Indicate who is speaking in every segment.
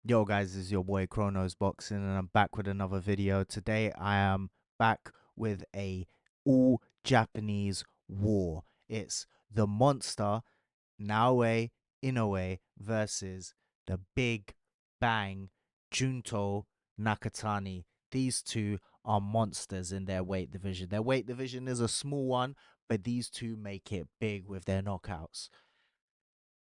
Speaker 1: Yo guys, this is your boy Chronos Boxing and I'm back with another video. Today I am back with a all Japanese war. It's the monster Naoya Inoue versus the big bang Junto Nakatani. These two are monsters in their weight division. Their weight division is a small one, but these two make it big with their knockouts.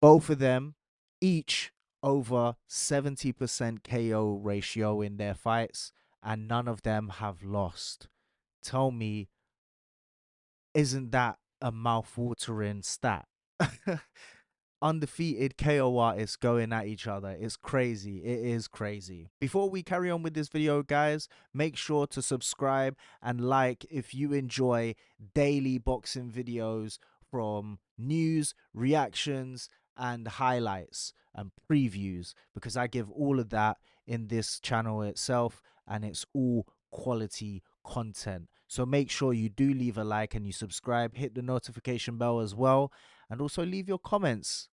Speaker 1: Both of them, each over 70% KO ratio in their fights, and none of them have lost. Tell me, isn't that a mouth-watering stat? Undefeated KO artists going at each other. It's crazy. It is crazy. Before we carry on with this video, guys, make sure to subscribe and like if you enjoy daily boxing videos from news, reactions, and highlights and previews, because I give all of that in this channel itself, and it's all quality content. So make sure you do leave a like and you subscribe, hit the notification bell as well, and also leave your comments.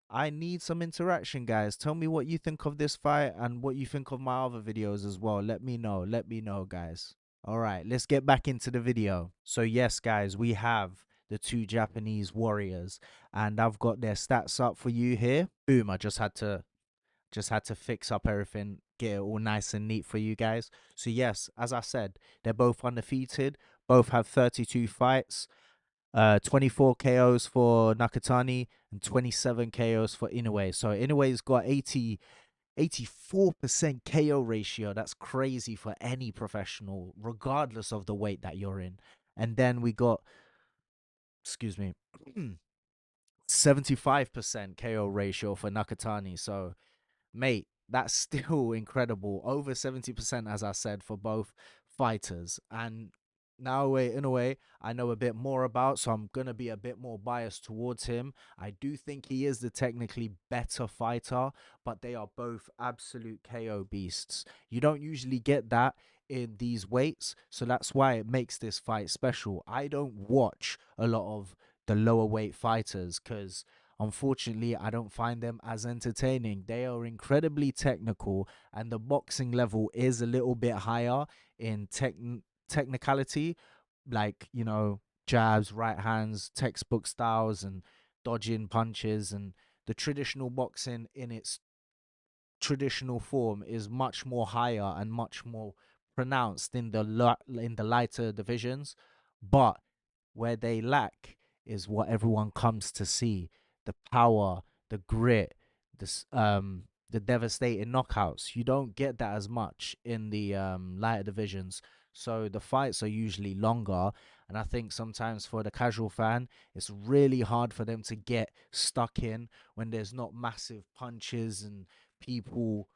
Speaker 1: I need some interaction, guys. Tell me what you think of this fight and what you think of my other videos as well. Let me know. Let me know, guys. All right, let's get back into the video. So yes, guys, we have the two Japanese warriors, and I've got their stats up for you here. Boom, I just had to fix up everything, get it all nice and neat for you guys. So yes, as I said, they're both undefeated, both have 32 fights. 24 KOs for Nakatani and 27 KOs for Inoue. So Inoue's got 84% KO ratio. That's crazy for any professional, regardless of the weight that you're in. And then we got, excuse me, 75% KO ratio for Nakatani. So mate, that's still incredible. Over 70%, as I said, for both fighters. And now, in a way, I know a bit more about, so I'm going to be a bit more biased towards him. I do think he is the technically better fighter, but they are both absolute KO beasts. You don't usually get that in these weights, so that's why it makes this fight special. I don't watch a lot of the lower weight fighters because unfortunately, I don't find them as entertaining. They are incredibly technical, and the boxing level is a little bit higher in technicality, like, jabs, right hands, textbook styles, and dodging punches. And the traditional boxing in its traditional form is much more higher and much more pronounced in the lighter divisions, but where they lack is what everyone comes to see: the power, the grit, the devastating knockouts. You don't get that as much in the lighter divisions. So the fights are usually longer, and I think sometimes for the casual fan, it's really hard for them to get stuck in when there's not massive punches and people,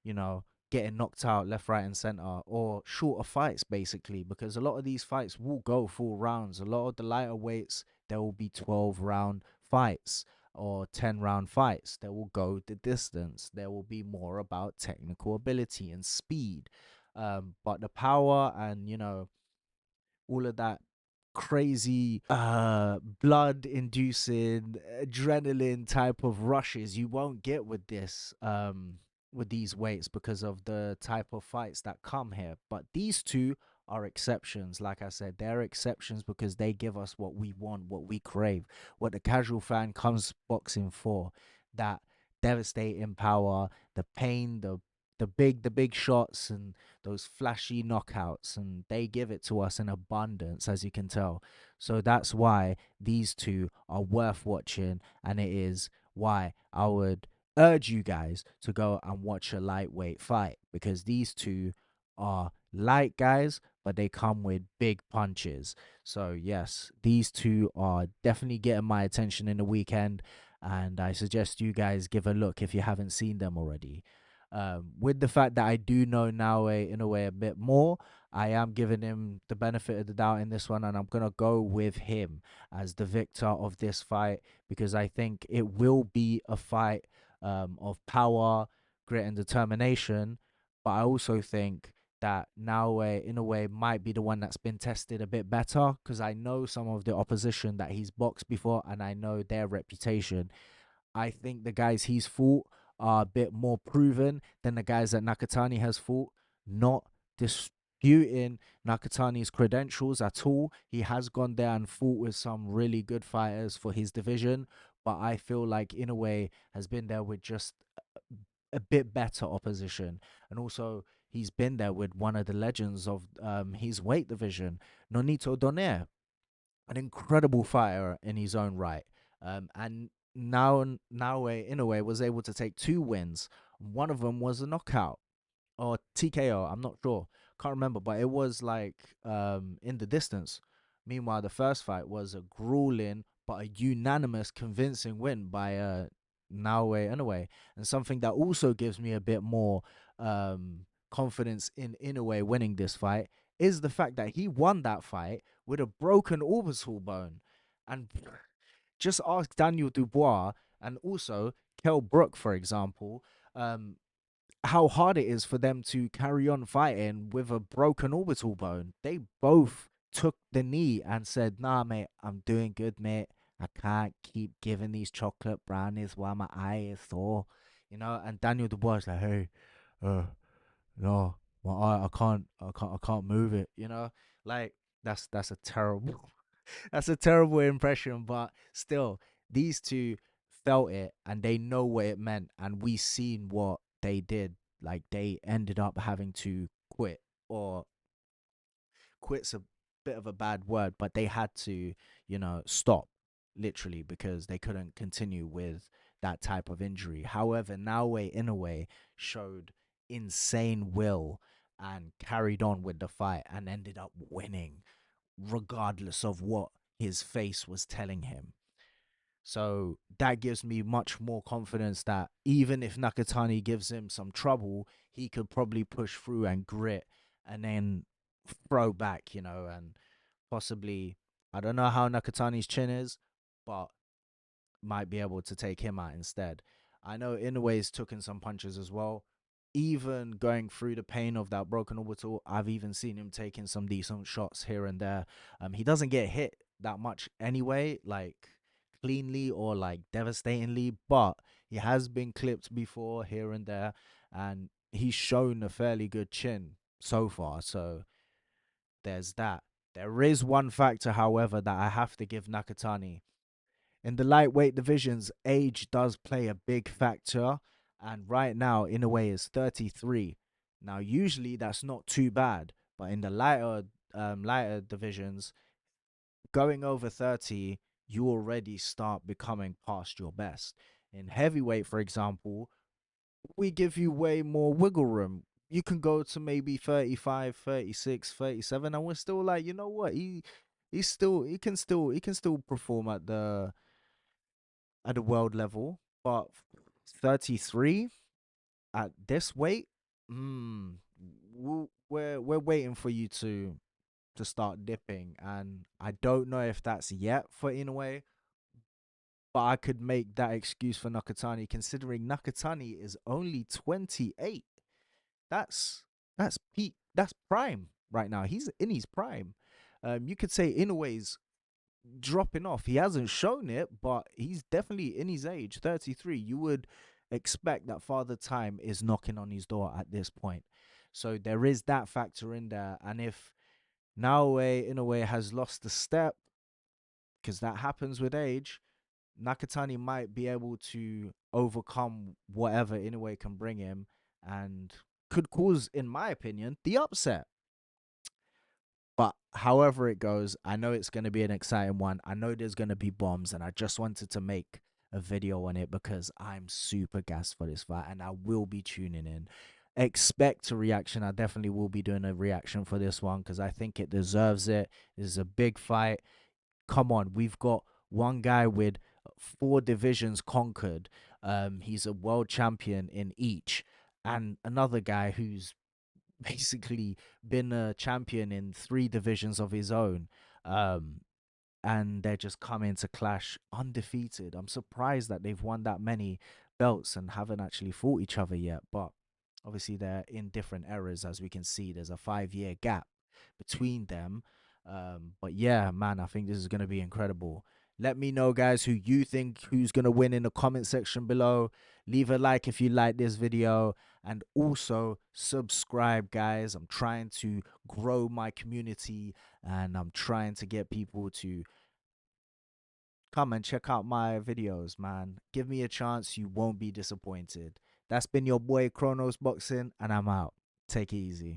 Speaker 1: you know, getting knocked out left, right, and center, or shorter fights, basically, because a lot of these fights will go full rounds. A lot of the lighter weights, there will be 12-round fights or 10-round fights. They will go the distance. There will be more about technical ability and speed. But the power and, all of that crazy blood inducing adrenaline type of rushes you won't get with these weights because of the type of fights that come here. But these two are exceptions. Like I said, they're exceptions because they give us what we want, what we crave, what the casual fan comes boxing for: that devastating power, the pain, the big shots, and those flashy knockouts, and they give it to us in abundance, as you can tell. So that's why these two are worth watching, and it is why I would urge you guys to go and watch a lightweight fight, because these two are light guys, but they come with big punches. So yes, these two are definitely getting my attention in the weekend, and I suggest you guys give a look if you haven't seen them already. With the fact that I do know Naoya Inoue a bit more, I am giving him the benefit of the doubt in this one, and I'm gonna go with him as the victor of this fight, because I think it will be a fight of power, grit, and determination. But I also think that Naoya Inoue might be the one that's been tested a bit better, because I know some of the opposition that he's boxed before, and I know their reputation. I think the guys he's fought are a bit more proven than the guys that Nakatani has fought. Not disputing Nakatani's credentials at all. He has gone there and fought with some really good fighters for his division, but I feel like Inoue has been there with just a bit better opposition, and also he's been there with one of the legends of his weight division, Nonito Donaire, an incredible fighter in his own right. And now Inoue was able to take 2 wins. One of them was a knockout or TKO. I'm not sure, can't remember, but it was like in the distance. Meanwhile, the first fight was a grueling but a unanimous, convincing win by Naoya Inoue, and something that also gives me a bit more confidence in Inoue winning this fight is the fact that he won that fight with a broken orbital bone. And just ask Daniel Dubois and also Kell Brook, for example, um, how hard it is for them to carry on fighting with a broken orbital bone. They both took the knee and said, "Nah, mate, I'm doing good, mate. I can't keep giving these chocolate brownies while my eye is sore." And Daniel Dubois is like, "Hey, uh, no, my eye, I can't move it." Like that's a terrible, that's a terrible impression. But still, these two felt it and they know what it meant, and we seen what they did. Like they ended up having to quit, or quit's a bit of a bad word, but they had to, stop literally because they couldn't continue with that type of injury. However, Naoya Inoue showed insane will and carried on with the fight and ended up winning regardless of what his face was telling him. So that gives me much more confidence that even if Nakatani gives him some trouble, he could probably push through and grit and then throw back, and possibly, I don't know how Nakatani's chin is, but might be able to take him out instead. I know Inoue's taken some punches as well. Even going through the pain of that broken orbital, I've even seen him taking some decent shots here and there. He doesn't get hit that much anyway, like cleanly or like devastatingly, but he has been clipped before here and there, and he's shown a fairly good chin so far. So there's that. There is one factor, however, that I have to give Nakatani. In the lightweight divisions, age does play a big factor, and right now, Inoue is 33. Now, usually that's not too bad, but in the lighter divisions, going over 30, you already start becoming past your best. In heavyweight, for example, we give you way more wiggle room. You can go to maybe 35, 36, 37, and we're still like, you know what? He can still perform at the world level, but 33 at this weight, mm, we're waiting for you to start dipping, and I don't know if that's yet for Inoue, but I could make that excuse for Nakatani, considering Nakatani is only 28. That's peak. That's prime right now. He's in his prime. You could say Inoue's dropping off. He hasn't shown it, but he's definitely in his age, 33. You would expect that Father Time is knocking on his door at this point. So there is that factor in there. And if Naoya Inoue has lost a step, because that happens with age, Nakatani might be able to overcome whatever Inoue can bring him and could cause, in my opinion, the upset. But however it goes, I know it's going to be an exciting one. I know there's going to be bombs, and I just wanted to make a video on it because I'm super gassed for this fight, and I will be tuning in. Expect a reaction. I definitely will be doing a reaction for this one because I think it deserves it. This is a big fight. Come on, we've got one guy with 4 divisions conquered. He's a world champion in each, and another guy who's basically been a champion in 3 divisions of his own. Um, and they're just coming to clash undefeated. I'm surprised that they've won that many belts and haven't actually fought each other yet. But obviously, they're in different eras, as we can see. There's a 5 year gap between them. But yeah, man, I think this is going to be incredible. Let me know, guys, who you think who's gonna win in the comment section below. Leave a like if you like this video, and also subscribe, guys. I'm trying to grow my community, and I'm trying to get people to come and check out my videos, man. Give me a chance, you won't be disappointed. That's been your boy Chronos Boxing, and I'm out. Take it easy.